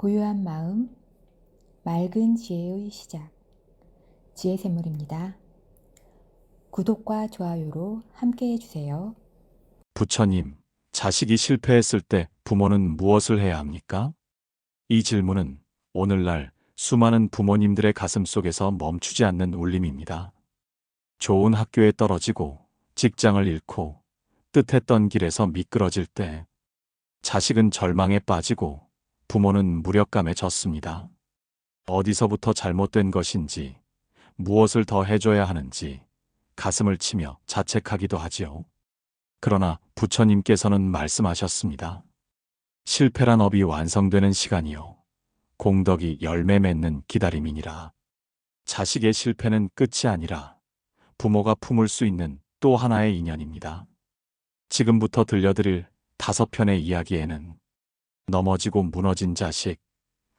고요한 마음, 맑은 지혜의 시작. 지혜샘물입니다. 구독과 좋아요로 함께 해주세요. 부처님, 자식이 실패했을 때 부모는 무엇을 해야 합니까? 이 질문은 오늘날 수많은 부모님들의 가슴 속에서 멈추지 않는 울림입니다. 좋은 학교에 떨어지고 직장을 잃고 뜻했던 길에서 미끄러질 때 자식은 절망에 빠지고 부모는 무력감에 젖습니다. 어디서부터 잘못된 것인지, 무엇을 더 해줘야 하는지 가슴을 치며 자책하기도 하지요. 그러나 부처님께서는 말씀하셨습니다. 실패란 업이 완성되는 시간이요, 공덕이 열매 맺는 기다림이니라. 자식의 실패는 끝이 아니라 부모가 품을 수 있는 또 하나의 인연입니다. 지금부터 들려드릴 5편의 이야기에는 넘어지고 무너진 자식,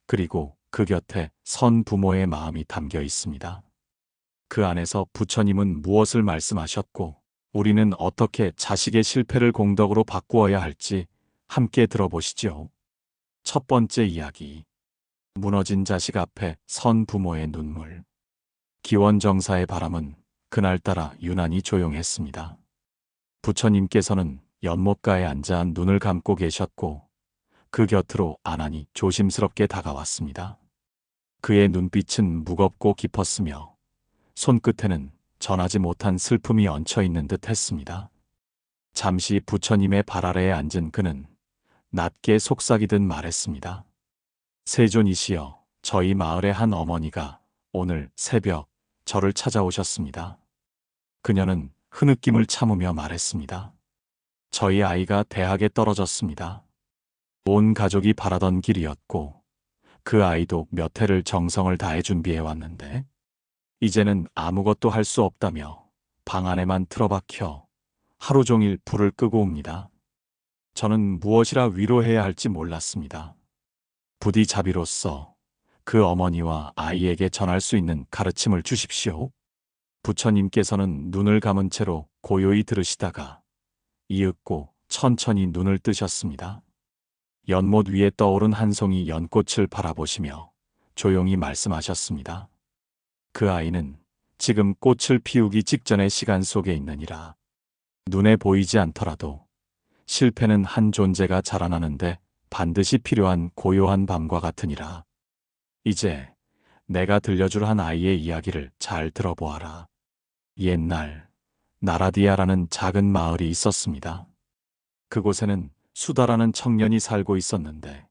그리고 그 곁에 선 부모의 마음이 담겨 있습니다. 그 안에서 부처님은 무엇을 말씀하셨고, 우리는 어떻게 자식의 실패를 공덕으로 바꾸어야 할지 함께 들어보시죠. 첫 번째 이야기. 무너진 자식 앞에 선 부모의 눈물. 기원정사의 바람은 그날따라 유난히 조용했습니다. 부처님께서는 연못가에 앉아 눈을 감고 계셨고, 그 곁으로 아난이 조심스럽게 다가왔습니다. 그의 눈빛은 무겁고 깊었으며 손끝에는 전하지 못한 슬픔이 얹혀 있는 듯 했습니다. 잠시 부처님의 발 아래에 앉은 그는 낮게 속삭이듯 말했습니다. 세존이시여, 저희 마을의 한 어머니가 오늘 새벽 저를 찾아오셨습니다. 그녀는 흐느낌을 참으며 말했습니다. 저희 아이가 대학에 떨어졌습니다. 온 가족이 바라던 길이었고, 그 아이도 몇 해를 정성을 다해 준비해 왔는데, 이제는 아무것도 할 수 없다며 방 안에만 틀어박혀 하루 종일 불을 끄고 옵니다. 저는 무엇이라 위로해야 할지 몰랐습니다. 부디 자비로써 그 어머니와 아이에게 전할 수 있는 가르침을 주십시오. 부처님께서는 눈을 감은 채로 고요히 들으시다가 이윽고 천천히 눈을 뜨셨습니다. 연못 위에 떠오른 한 송이 연꽃을 바라보시며 조용히 말씀하셨습니다. 그 아이는 지금 꽃을 피우기 직전의 시간 속에 있느니라. 눈에 보이지 않더라도 실패는 한 존재가 자라나는데 반드시 필요한 고요한 밤과 같으니라. 이제 내가 들려줄 한 아이의 이야기를 잘 들어보아라. 옛날 나라디아라는 작은 마을이 있었습니다. 그곳에는 수다라는 청년이 살고 있었는데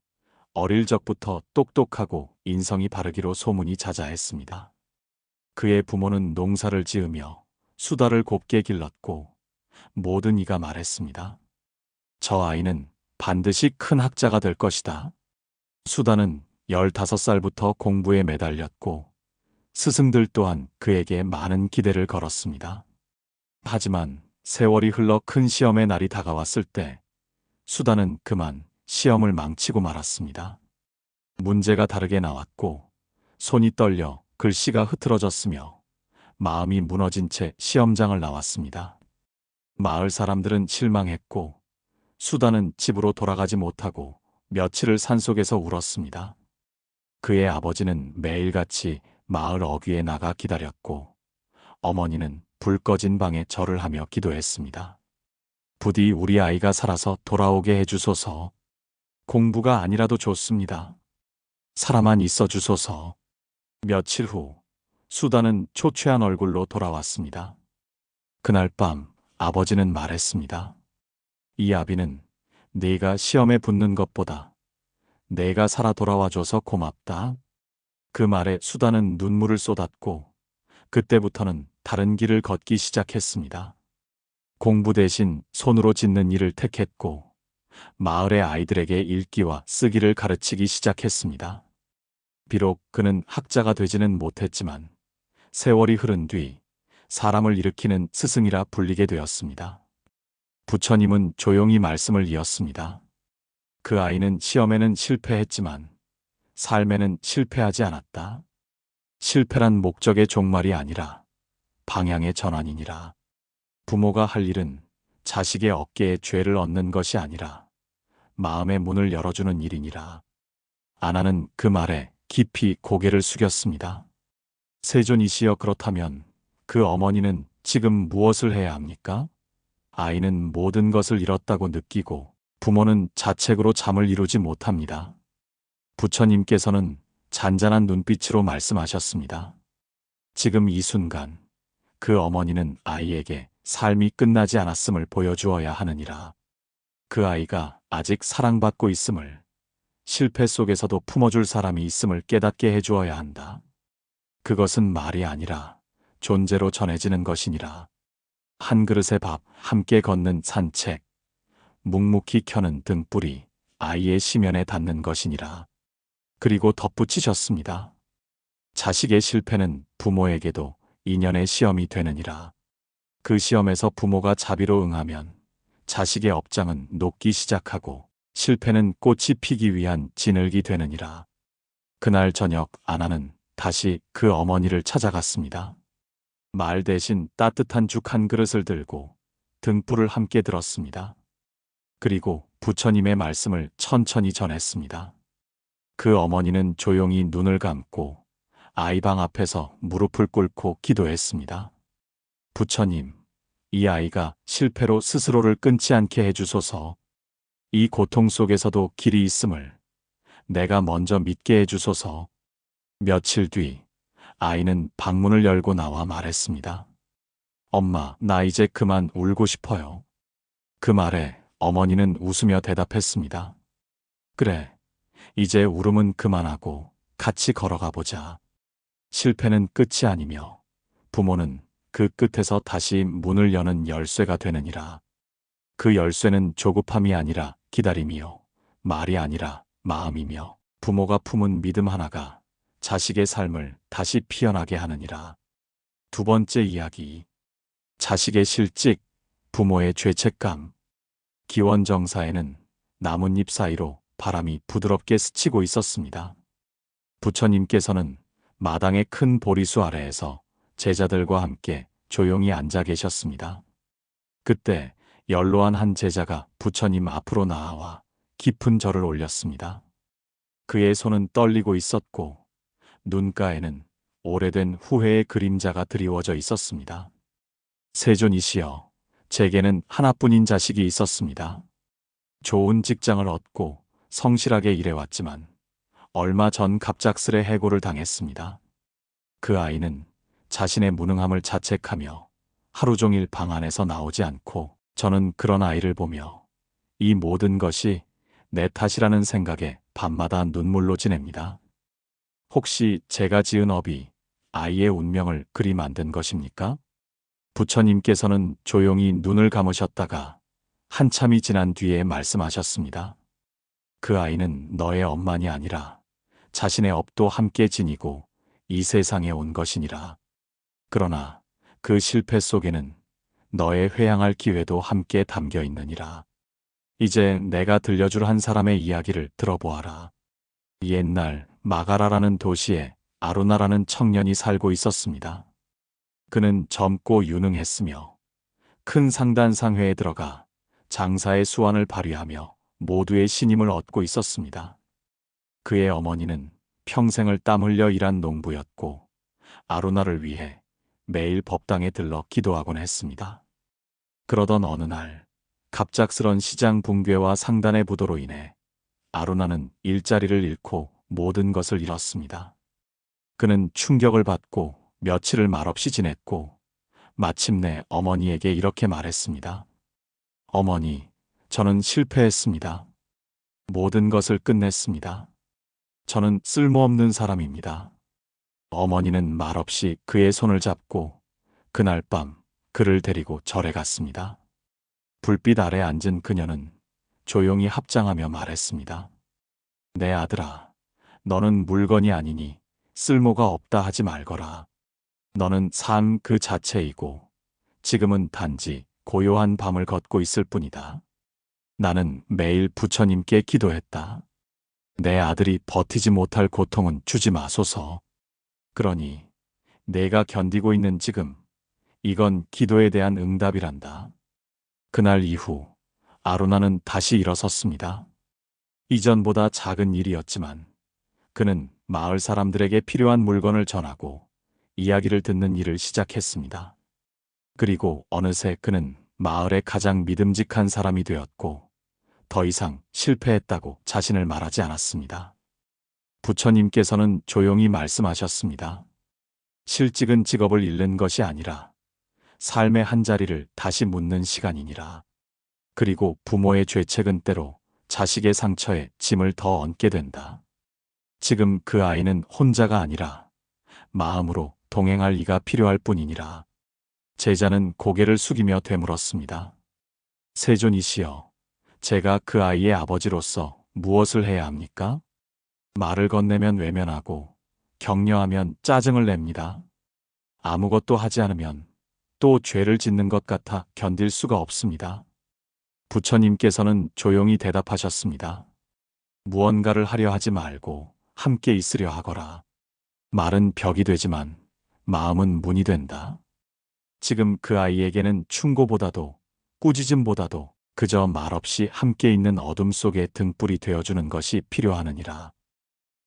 어릴 적부터 똑똑하고 인성이 바르기로 소문이 자자했습니다. 그의 부모는 농사를 지으며 수다를 곱게 길렀고 모든 이가 말했습니다. 저 아이는 반드시 큰 학자가 될 것이다. 수다는 15살부터 공부에 매달렸고 스승들 또한 그에게 많은 기대를 걸었습니다. 하지만 세월이 흘러 큰 시험의 날이 다가왔을 때 수다는 그만 시험을 망치고 말았습니다. 문제가 다르게 나왔고 손이 떨려 글씨가 흐트러졌으며 마음이 무너진 채 시험장을 나왔습니다. 마을 사람들은 실망했고 수다는 집으로 돌아가지 못하고 며칠을 산속에서 울었습니다. 그의 아버지는 매일같이 마을 어귀에 나가 기다렸고 어머니는 불 꺼진 방에 절을 하며 기도했습니다. 부디 우리 아이가 살아서 돌아오게 해주소서. 공부가 아니라도 좋습니다. 살아만 있어 주소서. 며칠 후 수다는 초췌한 얼굴로 돌아왔습니다. 그날 밤 아버지는 말했습니다. 이 아비는 네가 시험에 붙는 것보다 내가 살아 돌아와줘서 고맙다. 그 말에 수다는 눈물을 쏟았고 그때부터는 다른 길을 걷기 시작했습니다. 공부 대신 손으로 짓는 일을 택했고 마을의 아이들에게 읽기와 쓰기를 가르치기 시작했습니다. 비록 그는 학자가 되지는 못했지만 세월이 흐른 뒤 사람을 일으키는 스승이라 불리게 되었습니다. 부처님은 조용히 말씀을 이었습니다. 그 아이는 시험에는 실패했지만 삶에는 실패하지 않았다. 실패란 목적의 종말이 아니라 방향의 전환이니라. 부모가 할 일은 자식의 어깨에 죄를 얹는 것이 아니라 마음의 문을 열어주는 일이니라. 아나는 그 말에 깊이 고개를 숙였습니다. 세존이시여, 그렇다면 그 어머니는 지금 무엇을 해야 합니까? 아이는 모든 것을 잃었다고 느끼고 부모는 자책으로 잠을 이루지 못합니다. 부처님께서는 잔잔한 눈빛으로 말씀하셨습니다. 지금 이 순간 그 어머니는 아이에게 삶이 끝나지 않았음을 보여주어야 하느니라. 그 아이가 아직 사랑받고 있음을, 실패 속에서도 품어줄 사람이 있음을 깨닫게 해주어야 한다. 그것은 말이 아니라 존재로 전해지는 것이니라. 한 그릇의 밥, 함께 걷는 산책, 묵묵히 켜는 등불이 아이의 심연에 닿는 것이니라. 그리고 덧붙이셨습니다. 자식의 실패는 부모에게도 인연의 시험이 되느니라. 그 시험에서 부모가 자비로 응하면 자식의 업장은 녹기 시작하고 실패는 꽃이 피기 위한 진흙이 되느니라. 그날 저녁 아나는 다시 그 어머니를 찾아갔습니다. 말 대신 따뜻한 죽 한 그릇을 들고 등불을 함께 들었습니다. 그리고 부처님의 말씀을 천천히 전했습니다. 그 어머니는 조용히 눈을 감고 아이 방 앞에서 무릎을 꿇고 기도했습니다. 부처님, 이 아이가 실패로 스스로를 끊지 않게 해주소서. 이 고통 속에서도 길이 있음을 내가 먼저 믿게 해주소서. 며칠 뒤 아이는 방문을 열고 나와 말했습니다. 엄마, 나 이제 그만 울고 싶어요. 그 말에 어머니는 웃으며 대답했습니다. 그래, 이제 울음은 그만하고 같이 걸어가 보자. 실패는 끝이 아니며 부모는 그 끝에서 다시 문을 여는 열쇠가 되느니라. 그 열쇠는 조급함이 아니라 기다림이요, 말이 아니라 마음이며 부모가 품은 믿음 하나가 자식의 삶을 다시 피어나게 하느니라. 두 번째 이야기. 자식의 실직, 부모의 죄책감. 기원정사에는 나뭇잎 사이로 바람이 부드럽게 스치고 있었습니다. 부처님께서는 마당의 큰 보리수 아래에서 제자들과 함께 조용히 앉아 계셨습니다. 그때 연로한 한 제자가 부처님 앞으로 나아와 깊은 절을 올렸습니다. 그의 손은 떨리고 있었고 눈가에는 오래된 후회의 그림자가 드리워져 있었습니다. 세존이시여, 제게는 하나뿐인 자식이 있었습니다. 좋은 직장을 얻고 성실하게 일해왔지만 얼마 전 갑작스레 해고를 당했습니다. 그 아이는 자신의 무능함을 자책하며 하루 종일 방 안에서 나오지 않고 저는 그런 아이를 보며 이 모든 것이 내 탓이라는 생각에 밤마다 눈물로 지냅니다. 혹시 제가 지은 업이 아이의 운명을 그리 만든 것입니까? 부처님께서는 조용히 눈을 감으셨다가 한참이 지난 뒤에 말씀하셨습니다. 그 아이는 너의 엄만이 아니라 자신의 업도 함께 지니고 이 세상에 온 것이니라. 그러나 그 실패 속에는 너의 회양할 기회도 함께 담겨 있느니라. 이제 내가 들려줄 한 사람의 이야기를 들어보아라. 옛날 마가라라는 도시에 아루나라는 청년이 살고 있었습니다. 그는 젊고 유능했으며 큰 상단상회에 들어가 장사의 수완을 발휘하며 모두의 신임을 얻고 있었습니다. 그의 어머니는 평생을 땀 흘려 일한 농부였고 아루나를 위해 매일 법당에 들러 기도하곤 했습니다. 그러던 어느 날 갑작스런 시장 붕괴와 상단의 부도로 인해 아루나는 일자리를 잃고 모든 것을 잃었습니다. 그는 충격을 받고 며칠을 말없이 지냈고 마침내 어머니에게 이렇게 말했습니다. 어머니, 저는 실패했습니다. 모든 것을 끝냈습니다. 저는 쓸모없는 사람입니다. 어머니는 말없이 그의 손을 잡고 그날 밤 그를 데리고 절에 갔습니다. 불빛 아래 앉은 그녀는 조용히 합장하며 말했습니다. 내 아들아, 너는 물건이 아니니 쓸모가 없다 하지 말거라. 너는 삶 그 자체이고 지금은 단지 고요한 밤을 걷고 있을 뿐이다. 나는 매일 부처님께 기도했다. 내 아들이 버티지 못할 고통은 주지 마소서. 그러니 내가 견디고 있는 지금, 이건 기도에 대한 응답이란다. 그날 이후 아루나는 다시 일어섰습니다. 이전보다 작은 일이었지만 그는 마을 사람들에게 필요한 물건을 전하고 이야기를 듣는 일을 시작했습니다. 그리고 어느새 그는 마을의 가장 믿음직한 사람이 되었고 더 이상 실패했다고 자신을 말하지 않았습니다. 부처님께서는 조용히 말씀하셨습니다. 실직은 직업을 잃는 것이 아니라 삶의 한 자리를 다시 묻는 시간이니라. 그리고 부모의 죄책은 때로 자식의 상처에 짐을 더 얹게 된다. 지금 그 아이는 혼자가 아니라 마음으로 동행할 이가 필요할 뿐이니라. 제자는 고개를 숙이며 되물었습니다. 세존이시여, 제가 그 아이의 아버지로서 무엇을 해야 합니까? 말을 건네면 외면하고 격려하면 짜증을 냅니다. 아무것도 하지 않으면 또 죄를 짓는 것 같아 견딜 수가 없습니다. 부처님께서는 조용히 대답하셨습니다. 무언가를 하려 하지 말고 함께 있으려 하거라. 말은 벽이 되지만 마음은 문이 된다. 지금 그 아이에게는 충고보다도 꾸짖음보다도 그저 말없이 함께 있는 어둠 속의 등불이 되어주는 것이 필요하느니라.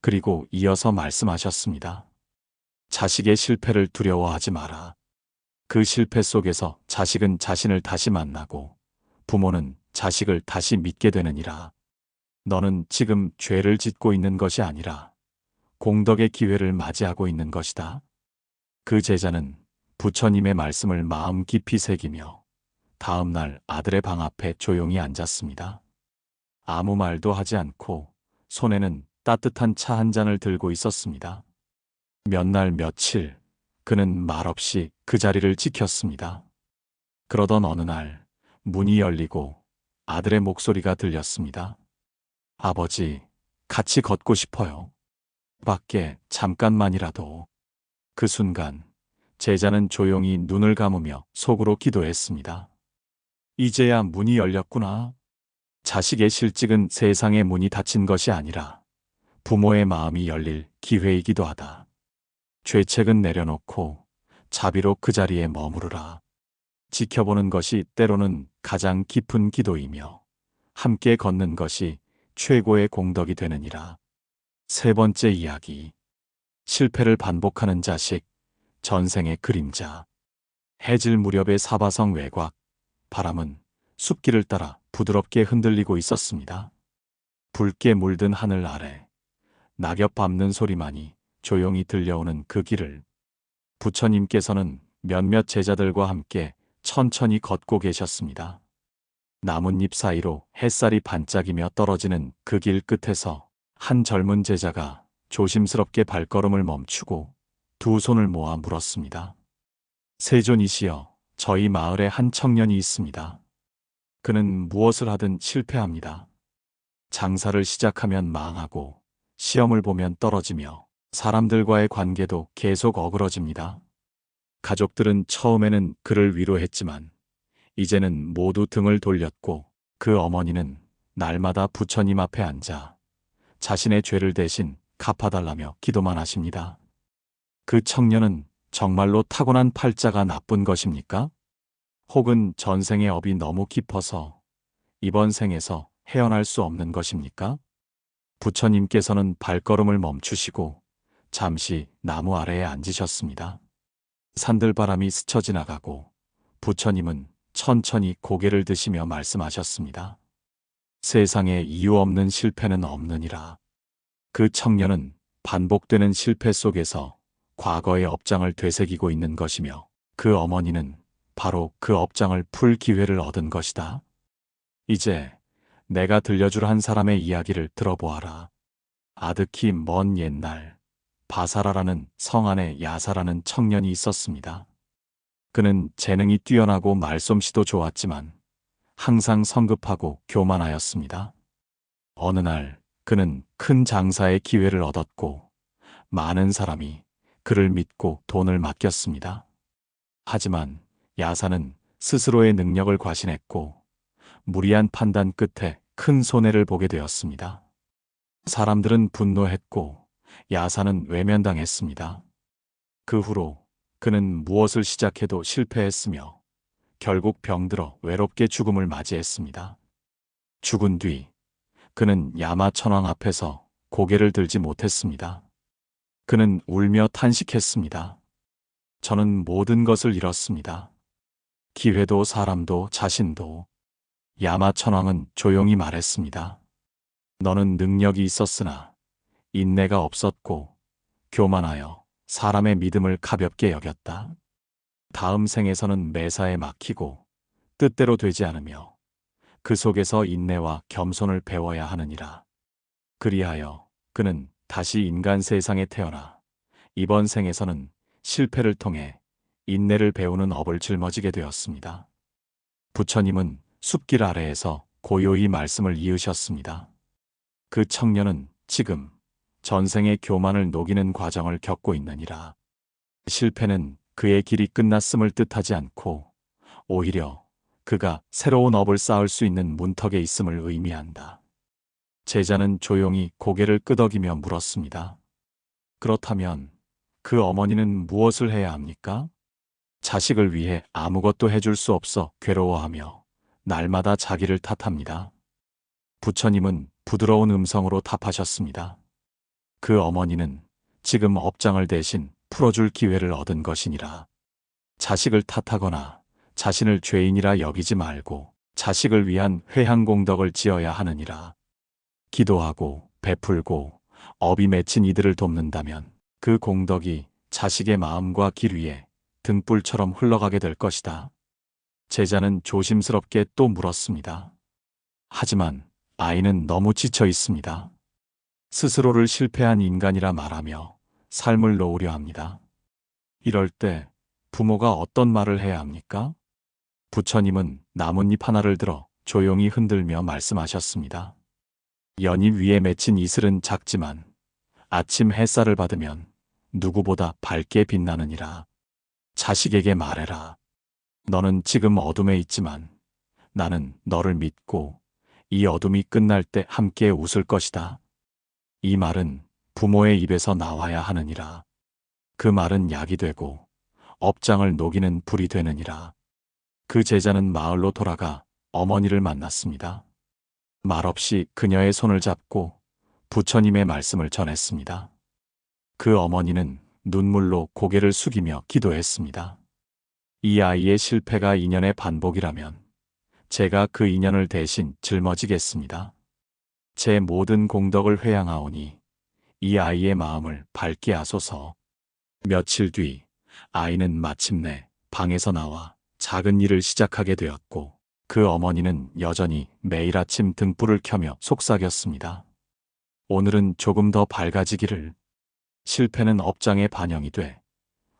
그리고 이어서 말씀하셨습니다. 자식의 실패를 두려워하지 마라. 그 실패 속에서 자식은 자신을 다시 만나고 부모는 자식을 다시 믿게 되느니라. 너는 지금 죄를 짓고 있는 것이 아니라 공덕의 기회를 맞이하고 있는 것이다. 그 제자는 부처님의 말씀을 마음 깊이 새기며 다음 날 아들의 방 앞에 조용히 앉았습니다. 아무 말도 하지 않고 손에는 따뜻한 차 한 잔을 들고 있었습니다. 몇 날 며칠 그는 말없이 그 자리를 지켰습니다. 그러던 어느 날 문이 열리고 아들의 목소리가 들렸습니다. 아버지, 같이 걷고 싶어요. 밖에 잠깐만이라도. 그 순간 제자는 조용히 눈을 감으며 속으로 기도했습니다. 이제야 문이 열렸구나. 자식의 실직은 세상의 문이 닫힌 것이 아니라 부모의 마음이 열릴 기회이기도 하다. 죄책은 내려놓고 자비로 그 자리에 머무르라. 지켜보는 것이 때로는 가장 깊은 기도이며 함께 걷는 것이 최고의 공덕이 되느니라. 세 번째 이야기. 실패를 반복하는 자식, 전생의 그림자. 해질 무렵의 사바성 외곽, 바람은 숲길을 따라 부드럽게 흔들리고 있었습니다. 붉게 물든 하늘 아래 낙엽 밟는 소리만이 조용히 들려오는 그 길을 부처님께서는 몇몇 제자들과 함께 천천히 걷고 계셨습니다. 나뭇잎 사이로 햇살이 반짝이며 떨어지는 그 길 끝에서 한 젊은 제자가 조심스럽게 발걸음을 멈추고 두 손을 모아 물었습니다. 세존이시여, 저희 마을에 한 청년이 있습니다. 그는 무엇을 하든 실패합니다. 장사를 시작하면 망하고 시험을 보면 떨어지며 사람들과의 관계도 계속 어그러집니다. 가족들은 처음에는 그를 위로했지만 이제는 모두 등을 돌렸고 그 어머니는 날마다 부처님 앞에 앉아 자신의 죄를 대신 갚아달라며 기도만 하십니다. 그 청년은 정말로 타고난 팔자가 나쁜 것입니까? 혹은 전생의 업이 너무 깊어서 이번 생에서 헤어날 수 없는 것입니까? 부처님께서는 발걸음을 멈추시고 잠시 나무 아래에 앉으셨습니다. 산들바람이 스쳐 지나가고 부처님은 천천히 고개를 드시며 말씀하셨습니다. 세상에 이유 없는 실패는 없느니라. 그 청년은 반복되는 실패 속에서 과거의 업장을 되새기고 있는 것이며 그 어머니는 바로 그 업장을 풀 기회를 얻은 것이다. 이제 내가 들려줄 한 사람의 이야기를 들어보아라. 아득히 먼 옛날 바사라라는 성 안에 야사라는 청년이 있었습니다. 그는 재능이 뛰어나고 말솜씨도 좋았지만 항상 성급하고 교만하였습니다. 어느 날 그는 큰 장사의 기회를 얻었고 많은 사람이 그를 믿고 돈을 맡겼습니다. 하지만 야사는 스스로의 능력을 과신했고 무리한 판단 끝에 큰 손해를 보게 되었습니다. 사람들은 분노했고 야사는 외면당했습니다. 그 후로 그는 무엇을 시작해도 실패했으며 결국 병들어 외롭게 죽음을 맞이했습니다. 죽은 뒤 그는 야마 천왕 앞에서 고개를 들지 못했습니다. 그는 울며 탄식했습니다. 저는 모든 것을 잃었습니다. 기회도 사람도 자신도. 야마천왕은 조용히 말했습니다. 너는 능력이 있었으나 인내가 없었고 교만하여 사람의 믿음을 가볍게 여겼다. 다음 생에서는 매사에 막히고 뜻대로 되지 않으며 그 속에서 인내와 겸손을 배워야 하느니라. 그리하여 그는 다시 인간 세상에 태어나 이번 생에서는 실패를 통해 인내를 배우는 업을 짊어지게 되었습니다. 부처님은 숲길 아래에서 고요히 말씀을 이으셨습니다. 그 청년은 지금 전생의 교만을 녹이는 과정을 겪고 있느니라. 실패는 그의 길이 끝났음을 뜻하지 않고 오히려 그가 새로운 업을 쌓을 수 있는 문턱에 있음을 의미한다. 제자는 조용히 고개를 끄덕이며 물었습니다. 그렇다면 그 어머니는 무엇을 해야 합니까? 자식을 위해 아무것도 해줄 수 없어 괴로워하며 날마다 자기를 탓합니다. 부처님은 부드러운 음성으로 답하셨습니다. 그 어머니는 지금 업장을 대신 풀어줄 기회를 얻은 것이니라. 자식을 탓하거나 자신을 죄인이라 여기지 말고 자식을 위한 회향공덕을 지어야 하느니라. 기도하고 베풀고 업이 맺힌 이들을 돕는다면 그 공덕이 자식의 마음과 길 위에 등불처럼 흘러가게 될 것이다. 제자는 조심스럽게 또 물었습니다. 하지만 아이는 너무 지쳐 있습니다. 스스로를 실패한 인간이라 말하며 삶을 놓으려 합니다. 이럴 때 부모가 어떤 말을 해야 합니까? 부처님은 나뭇잎 하나를 들어 조용히 흔들며 말씀하셨습니다. 연잎 위에 맺힌 이슬은 작지만 아침 햇살을 받으면 누구보다 밝게 빛나느니라. 자식에게 말해라. 너는 지금 어둠에 있지만 나는 너를 믿고 이 어둠이 끝날 때 함께 웃을 것이다. 이 말은 부모의 입에서 나와야 하느니라. 그 말은 약이 되고 업장을 녹이는 불이 되느니라. 그 제자는 마을로 돌아가 어머니를 만났습니다. 말없이 그녀의 손을 잡고 부처님의 말씀을 전했습니다. 그 어머니는 눈물로 고개를 숙이며 기도했습니다. 이 아이의 실패가 인연의 반복이라면 제가 그 인연을 대신 짊어지겠습니다. 제 모든 공덕을 회양하오니 이 아이의 마음을 밝게 하소서. 며칠 뒤 아이는 마침내 방에서 나와 작은 일을 시작하게 되었고 그 어머니는 여전히 매일 아침 등불을 켜며 속삭였습니다. 오늘은 조금 더 밝아지기를. 실패는 업장의 반영이 돼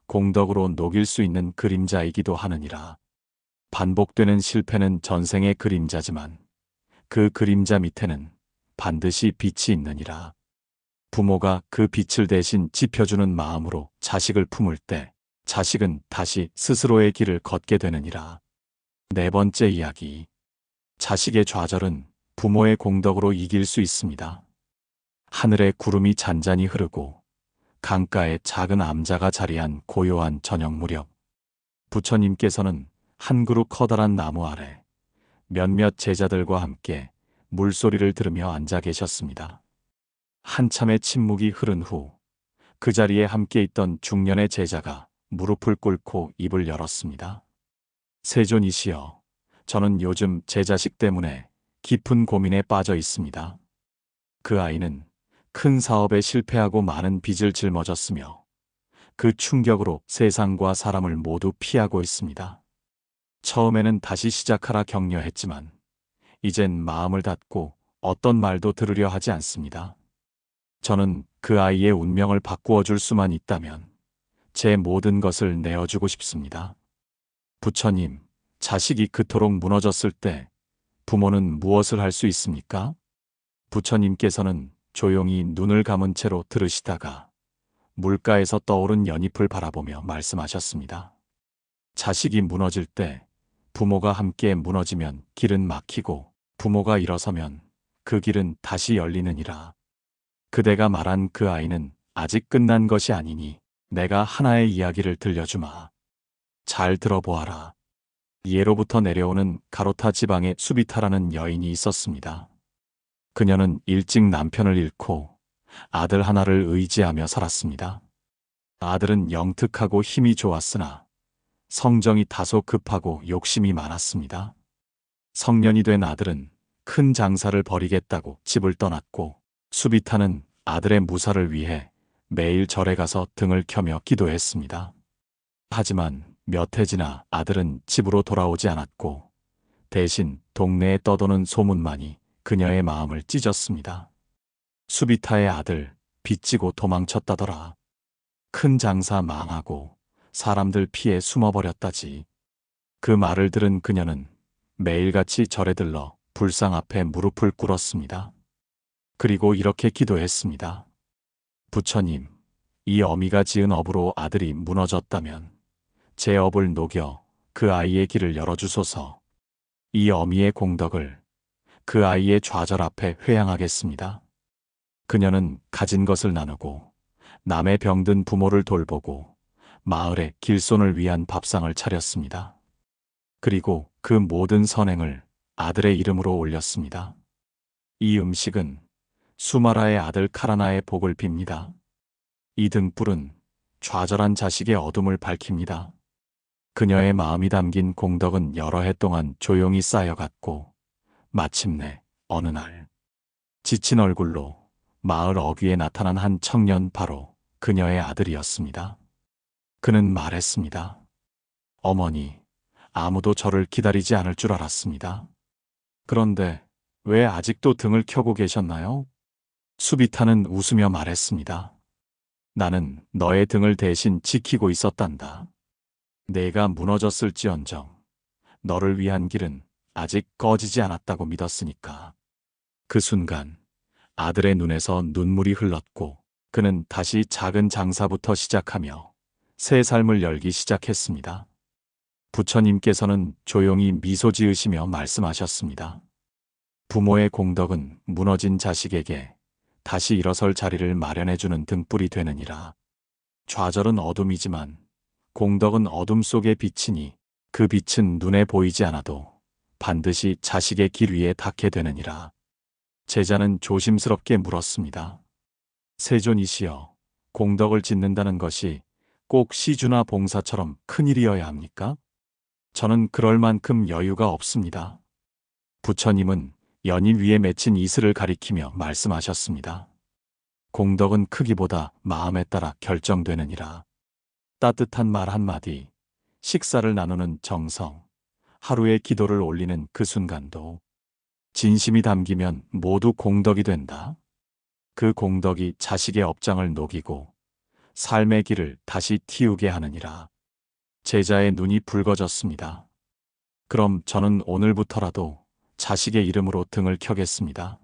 공덕으로 녹일 수 있는 그림자이기도 하느니라. 반복되는 실패는 전생의 그림자지만 그 그림자 밑에는 반드시 빛이 있느니라. 부모가 그 빛을 대신 지펴주는 마음으로 자식을 품을 때 자식은 다시 스스로의 길을 걷게 되느니라. 네 번째 이야기. 자식의 좌절은 부모의 공덕으로 이길 수 있습니다. 하늘에 구름이 잔잔히 흐르고 강가에 작은 암자가 자리한 고요한 저녁 무렵 부처님께서는 한 그루 커다란 나무 아래 몇몇 제자들과 함께 물소리를 들으며 앉아 계셨습니다. 한참의 침묵이 흐른 후 그 자리에 함께 있던 중년의 제자가 무릎을 꿇고 입을 열었습니다. 세존이시여, 저는 요즘 제 자식 때문에 깊은 고민에 빠져 있습니다. 그 아이는 큰 사업에 실패하고 많은 빚을 짊어졌으며 그 충격으로 세상과 사람을 모두 피하고 있습니다. 처음에는 다시 시작하라 격려했지만 이젠 마음을 닫고 어떤 말도 들으려 하지 않습니다. 저는 그 아이의 운명을 바꾸어 줄 수만 있다면 제 모든 것을 내어주고 싶습니다. 부처님, 자식이 그토록 무너졌을 때 부모는 무엇을 할 수 있습니까? 부처님께서는 조용히 눈을 감은 채로 들으시다가 물가에서 떠오른 연잎을 바라보며 말씀하셨습니다. 자식이 무너질 때 부모가 함께 무너지면 길은 막히고 부모가 일어서면 그 길은 다시 열리느니라. 그대가 말한 그 아이는 아직 끝난 것이 아니니 내가 하나의 이야기를 들려주마. 잘 들어보아라. 예로부터 내려오는 가로타 지방에 수비타라는 여인이 있었습니다. 그녀는 일찍 남편을 잃고 아들 하나를 의지하며 살았습니다. 아들은 영특하고 힘이 좋았으나 성정이 다소 급하고 욕심이 많았습니다. 성년이 된 아들은 큰 장사를 벌이겠다고 집을 떠났고, 수비타는 아들의 무사를 위해 매일 절에 가서 등을 켜며 기도했습니다. 하지만 몇 해 지나 아들은 집으로 돌아오지 않았고, 대신 동네에 떠도는 소문만이 그녀의 마음을 찢었습니다. 수비타의 아들 빚지고 도망쳤다더라. 큰 장사 망하고 사람들 피해 숨어버렸다지. 그 말을 들은 그녀는 매일같이 절에 들러 불상 앞에 무릎을 꿇었습니다. 그리고 이렇게 기도했습니다. 부처님, 이 어미가 지은 업으로 아들이 무너졌다면 제 업을 녹여 그 아이의 길을 열어주소서. 이 어미의 공덕을 그 아이의 좌절 앞에 회양하겠습니다. 그녀는 가진 것을 나누고 남의 병든 부모를 돌보고 마을에 길손을 위한 밥상을 차렸습니다. 그리고 그 모든 선행을 아들의 이름으로 올렸습니다. 이 음식은 수마라의 아들 카라나의 복을 빕니다. 이 등불은 좌절한 자식의 어둠을 밝힙니다. 그녀의 마음이 담긴 공덕은 여러 해 동안 조용히 쌓여갔고, 마침내 어느 날 지친 얼굴로 마을 어귀에 나타난 한 청년, 바로 그녀의 아들이었습니다. 그는 말했습니다. 어머니, 아무도 저를 기다리지 않을 줄 알았습니다. 그런데 왜 아직도 등을 켜고 계셨나요? 수비타는 웃으며 말했습니다. 나는 너의 등을 대신 지키고 있었단다. 내가 무너졌을지언정 너를 위한 길은 아직 꺼지지 않았다고 믿었으니까. 그 순간 아들의 눈에서 눈물이 흘렀고, 그는 다시 작은 장사부터 시작하며 새 삶을 열기 시작했습니다. 부처님께서는 조용히 미소 지으시며 말씀하셨습니다. 부모의 공덕은 무너진 자식에게 다시 일어설 자리를 마련해주는 등불이 되느니라. 좌절은 어둠이지만 공덕은 어둠 속의 빛이니, 그 빛은 눈에 보이지 않아도 반드시 자식의 길 위에 닿게 되느니라. 제자는 조심스럽게 물었습니다. 세존이시여, 공덕을 짓는다는 것이 꼭 시주나 봉사처럼 큰일이어야 합니까? 저는 그럴 만큼 여유가 없습니다. 부처님은 연인 위에 맺힌 이슬을 가리키며 말씀하셨습니다. 공덕은 크기보다 마음에 따라 결정되느니라. 따뜻한 말 한마디, 식사를 나누는 정성, 하루의 기도를 올리는 그 순간도 진심이 담기면 모두 공덕이 된다. 그 공덕이 자식의 업장을 녹이고 삶의 길을 다시 틔우게 하느니라. 제자의 눈이 붉어졌습니다. 그럼 저는 오늘부터라도 자식의 이름으로 등을 켜겠습니다.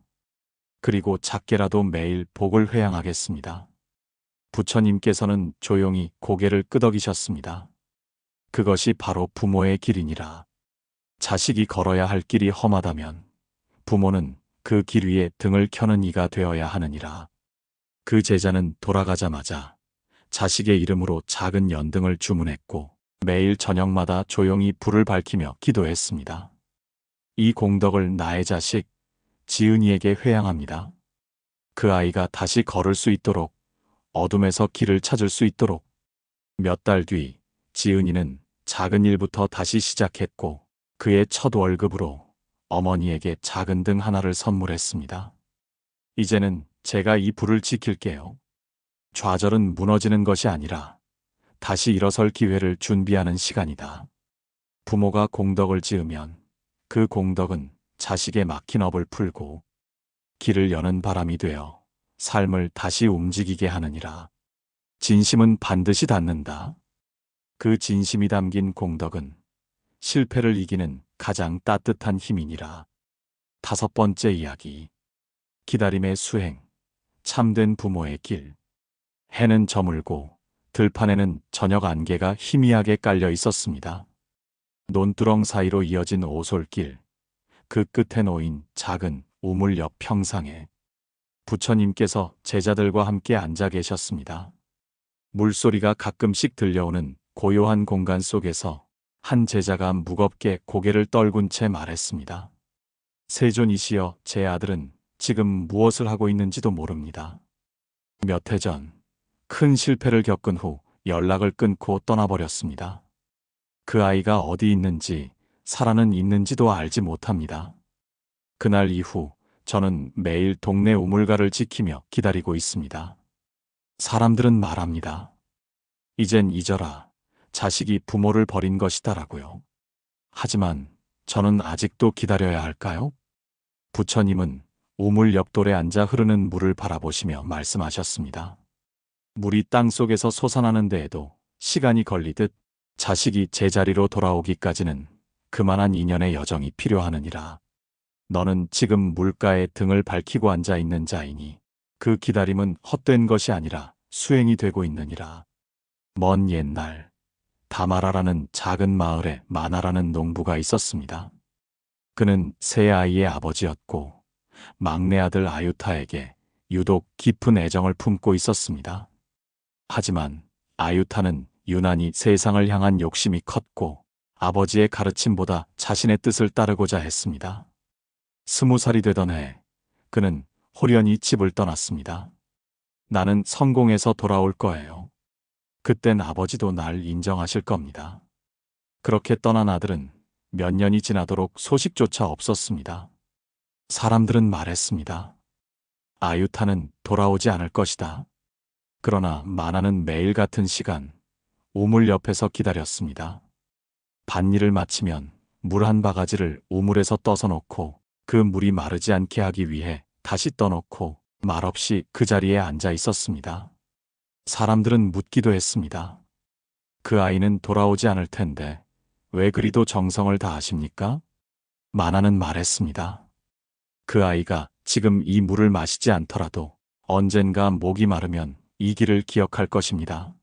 그리고 작게라도 매일 복을 회양하겠습니다. 부처님께서는 조용히 고개를 끄덕이셨습니다. 그것이 바로 부모의 길이니라. 자식이 걸어야 할 길이 험하다면 부모는 그 길 위에 등을 켜는 이가 되어야 하느니라. 그 제자는 돌아가자마자 자식의 이름으로 작은 연등을 주문했고, 매일 저녁마다 조용히 불을 밝히며 기도했습니다. 이 공덕을 나의 자식 지은이에게 회양합니다. 그 아이가 다시 걸을 수 있도록, 어둠에서 길을 찾을 수 있도록. 몇 달 뒤 지은이는 작은 일부터 다시 시작했고, 그의 첫 월급으로 어머니에게 작은 등 하나를 선물했습니다. 이제는 제가 이 불을 지킬게요. 좌절은 무너지는 것이 아니라 다시 일어설 기회를 준비하는 시간이다. 부모가 공덕을 지으면 그 공덕은 자식의 막힌 업을 풀고 길을 여는 바람이 되어 삶을 다시 움직이게 하느니라. 진심은 반드시 닿는다. 그 진심이 담긴 공덕은 실패를 이기는 가장 따뜻한 힘이니라. 5번째 이야기. 기다림의 수행, 참된 부모의 길. 해는 저물고 들판에는 저녁 안개가 희미하게 깔려 있었습니다. 논두렁 사이로 이어진 오솔길, 그 끝에 놓인 작은 우물 옆 평상에 부처님께서 제자들과 함께 앉아 계셨습니다. 물소리가 가끔씩 들려오는 고요한 공간 속에서 한 제자가 무겁게 고개를 떨군 채 말했습니다. 세존이시여, 제 아들은 지금 무엇을 하고 있는지도 모릅니다. 몇 해 전 큰 실패를 겪은 후 연락을 끊고 떠나버렸습니다. 그 아이가 어디 있는지, 살아는 있는지도 알지 못합니다. 그날 이후 저는 매일 동네 우물가를 지키며 기다리고 있습니다. 사람들은 말합니다. 이젠 잊어라. 자식이 부모를 버린 것이다라고요. 하지만 저는 아직도 기다려야 할까요? 부처님은 우물 옆돌에 앉아 흐르는 물을 바라보시며 말씀하셨습니다. 물이 땅속에서 솟아나는 데에도 시간이 걸리듯 자식이 제자리로 돌아오기까지는 그만한 인연의 여정이 필요하느니라. 너는 지금 물가에 등을 밝히고 앉아 있는 자이니 그 기다림은 헛된 것이 아니라 수행이 되고 있느니라. 먼 옛날 다마라라는 작은 마을에 마나라는 농부가 있었습니다. 그는 세 아이의 아버지였고 막내 아들 아유타에게 유독 깊은 애정을 품고 있었습니다. 하지만 아유타는 유난히 세상을 향한 욕심이 컸고 아버지의 가르침보다 자신의 뜻을 따르고자 했습니다. 20살이 되던 해 그는 호련히 집을 떠났습니다. 나는 성공해서 돌아올 거예요. 그땐 아버지도 날 인정하실 겁니다. 그렇게 떠난 아들은 몇 년이 지나도록 소식조차 없었습니다. 사람들은 말했습니다. 아유타는 돌아오지 않을 것이다. 그러나 마나는 매일 같은 시간 우물 옆에서 기다렸습니다. 밭일을 마치면 물 한 바가지를 우물에서 떠서 놓고 그 물이 마르지 않게 하기 위해 다시 떠놓고 말없이 그 자리에 앉아 있었습니다. 사람들은 묻기도 했습니다. 그 아이는 돌아오지 않을 텐데 왜 그리도 정성을 다하십니까? 마나는 말했습니다. 그 아이가 지금 이 물을 마시지 않더라도 언젠가 목이 마르면 이 길을 기억할 것입니다.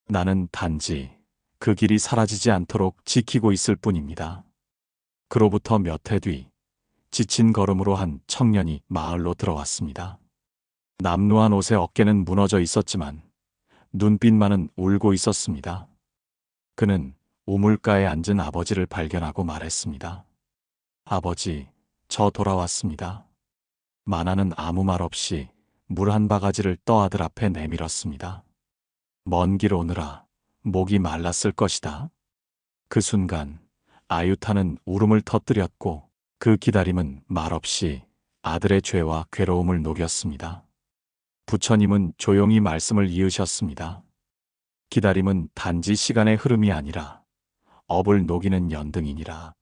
나는 단지 그 길이 사라지지 않도록 지키고 있을 뿐입니다. 그로부터 몇 해 뒤 지친 걸음으로 한 청년이 마을로 들어왔습니다. 남루한 옷에 어깨는 무너져 있었지만 눈빛만은 울고 있었습니다. 그는 우물가에 앉은 아버지를 발견하고 말했습니다. 아버지, 저 돌아왔습니다. 마나는 아무 말 없이 물 한 바가지를 떠 아들 앞에 내밀었습니다. 먼 길 오느라 목이 말랐을 것이다. 그 순간 아유타는 울음을 터뜨렸고 그 기다림은 말없이 아들의 죄와 괴로움을 녹였습니다. 부처님은 조용히 말씀을 이으셨습니다. 기다림은 단지 시간의 흐름이 아니라 업을 녹이는 연등이니라.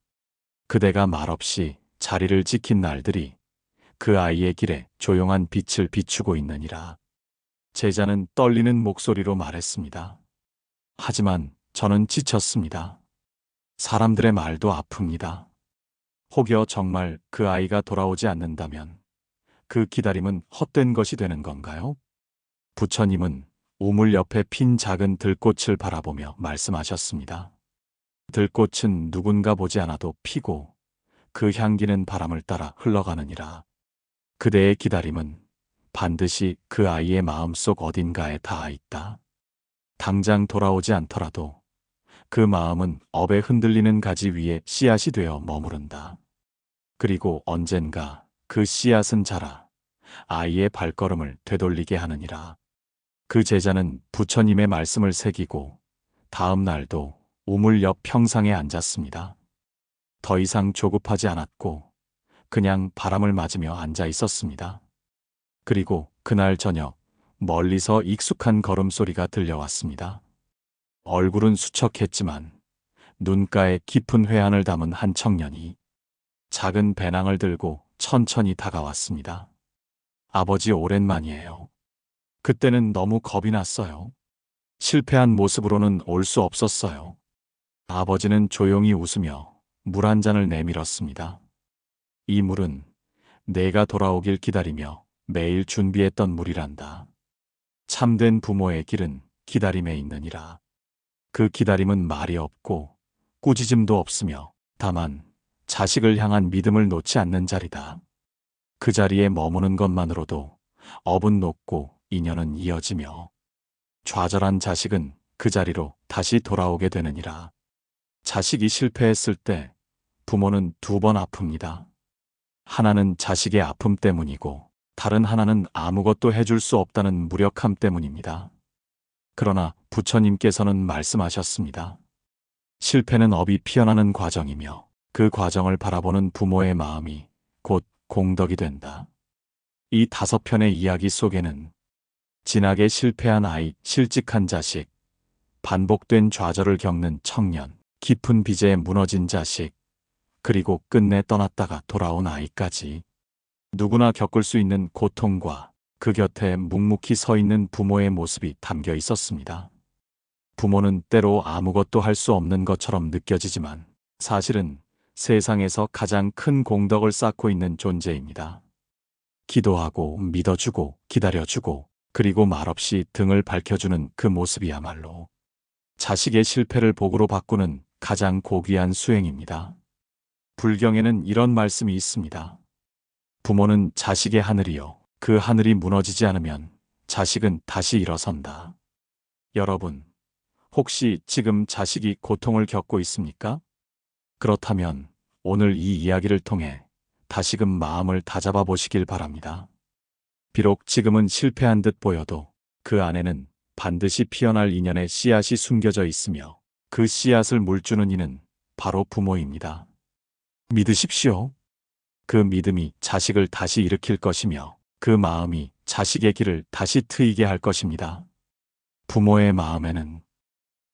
그대가 말없이 자리를 지킨 날들이 그 아이의 길에 조용한 빛을 비추고 있느니라. 제자는 떨리는 목소리로 말했습니다. 하지만 저는 지쳤습니다. 사람들의 말도 아픕니다. 혹여 정말 그 아이가 돌아오지 않는다면 그 기다림은 헛된 것이 되는 건가요? 부처님은 우물 옆에 핀 작은 들꽃을 바라보며 말씀하셨습니다. 들꽃은 누군가 보지 않아도 피고 그 향기는 바람을 따라 흘러가느니라. 그대의 기다림은 반드시 그 아이의 마음속 어딘가에 닿아 있다. 당장 돌아오지 않더라도 그 마음은 업에 흔들리는 가지 위에 씨앗이 되어 머무른다. 그리고 언젠가 그 씨앗은 자라 아이의 발걸음을 되돌리게 하느니라. 그 제자는 부처님의 말씀을 새기고 다음 날도 우물 옆 평상에 앉았습니다. 더 이상 조급하지 않았고 그냥 바람을 맞으며 앉아 있었습니다. 그리고 그날 저녁 멀리서 익숙한 걸음소리가 들려왔습니다. 얼굴은 수척했지만 눈가에 깊은 회한을 담은 한 청년이 작은 배낭을 들고 천천히 다가왔습니다. 아버지 오랜만이에요. 그때는 너무 겁이 났어요. 실패한 모습으로는 올 수 없었어요. 아버지는 조용히 웃으며 물 한 잔을 내밀었습니다. 이 물은 내가 돌아오길 기다리며 매일 준비했던 물이란다. 참된 부모의 길은 기다림에 있느니라. 그 기다림은 말이 없고 꾸짖음도 없으며 다만 자식을 향한 믿음을 놓지 않는 자리다. 그 자리에 머무는 것만으로도 업은 녹고 인연은 이어지며 좌절한 자식은 그 자리로 다시 돌아오게 되느니라. 자식이 실패했을 때 부모는 두 번 아픕니다. 하나는 자식의 아픔 때문이고 다른 하나는 아무것도 해줄 수 없다는 무력함 때문입니다. 그러나 부처님께서는 말씀하셨습니다. 실패는 업이 피어나는 과정이며 그 과정을 바라보는 부모의 마음이 곧 공덕이 된다. 이 5편의 이야기 속에는 진하게 실패한 아이, 실직한 자식, 반복된 좌절을 겪는 청년, 깊은 빚에 무너진 자식, 그리고 끝내 떠났다가 돌아온 아이까지 누구나 겪을 수 있는 고통과 그 곁에 묵묵히 서 있는 부모의 모습이 담겨 있었습니다. 부모는 때로 아무것도 할 수 없는 것처럼 느껴지지만 사실은 세상에서 가장 큰 공덕을 쌓고 있는 존재입니다. 기도하고 믿어주고 기다려주고 그리고 말없이 등을 밝혀주는 그 모습이야말로 자식의 실패를 복으로 바꾸는 가장 고귀한 수행입니다. 불경에는 이런 말씀이 있습니다. 부모는 자식의 하늘이요. 그 하늘이 무너지지 않으면 자식은 다시 일어선다. 여러분, 혹시 지금 자식이 고통을 겪고 있습니까? 그렇다면 오늘 이 이야기를 통해 다시금 마음을 다잡아 보시길 바랍니다. 비록 지금은 실패한 듯 보여도 그 안에는 반드시 피어날 인연의 씨앗이 숨겨져 있으며 그 씨앗을 물주는 이는 바로 부모입니다. 믿으십시오. 그 믿음이 자식을 다시 일으킬 것이며 그 마음이 자식의 길을 다시 트이게 할 것입니다. 부모의 마음에는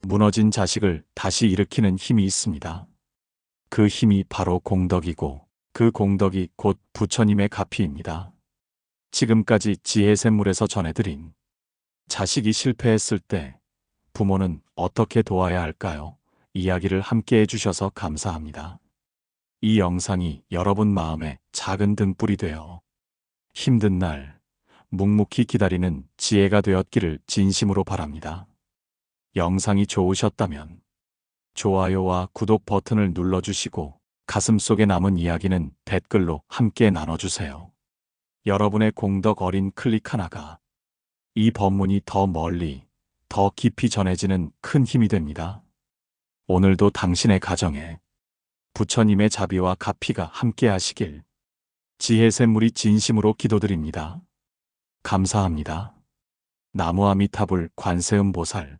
무너진 자식을 다시 일으키는 힘이 있습니다. 그 힘이 바로 공덕이고 그 공덕이 곧 부처님의 가피입니다. 지금까지 지혜샘물에서 전해드린 자식이 실패했을 때 부모는 어떻게 도와야 할까요? 이야기를 함께 해주셔서 감사합니다. 이 영상이 여러분 마음에 작은 등불이 되어 힘든 날 묵묵히 기다리는 지혜가 되었기를 진심으로 바랍니다. 영상이 좋으셨다면 좋아요와 구독 버튼을 눌러주시고 가슴속에 남은 이야기는 댓글로 함께 나눠주세요. 여러분의 공덕 어린 클릭 하나가 이 법문이 더 멀리, 더 깊이 전해지는 큰 힘이 됩니다. 오늘도 당신의 가정에 부처님의 자비와 가피가 함께 하시길 지혜샘물이 진심으로 기도드립니다. 감사합니다. 나무아미타불 관세음보살